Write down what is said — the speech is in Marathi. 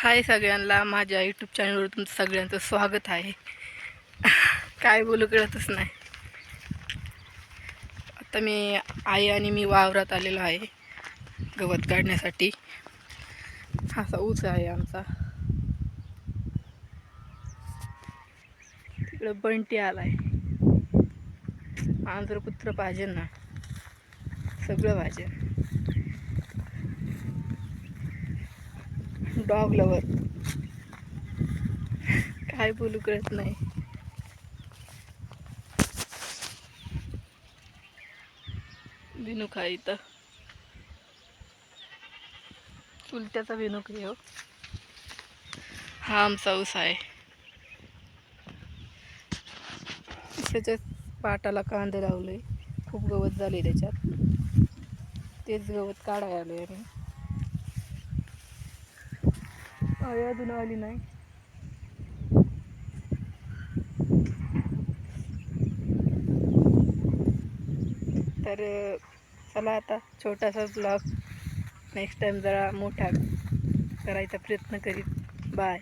हाय सगळ्यांना, माझ्या यूट्यूब चॅनलवर तुमचं सगळ्यांचं स्वागत आहे. काय बोलू कळतच नाही. आता आई आणि मी वावरात आलेलो आहे गवत काढण्यासाठी. असा ऊस आहे आमचा. तिकडं बंटी आलाय. आंध्र पुत्र पाहिजे ना, सगळं पाहिजे. डॉग लवर, काय बोलू कळत नाही. विनुक आहे इथं, चुलत्याचा विनुक आहे हो. हा आमचा ऊस आहे. त्याच्या पाटाला कांदे लावले, खूप गवत झाले त्याच्यात. तेच गवत काढायला आलोय आम्ही. अजून आली नाही. तर चला आता छोटासा ब्लॉग नेक्स्ट टाइम जरा मोठा करायचा प्रयत्न करीत. बाय.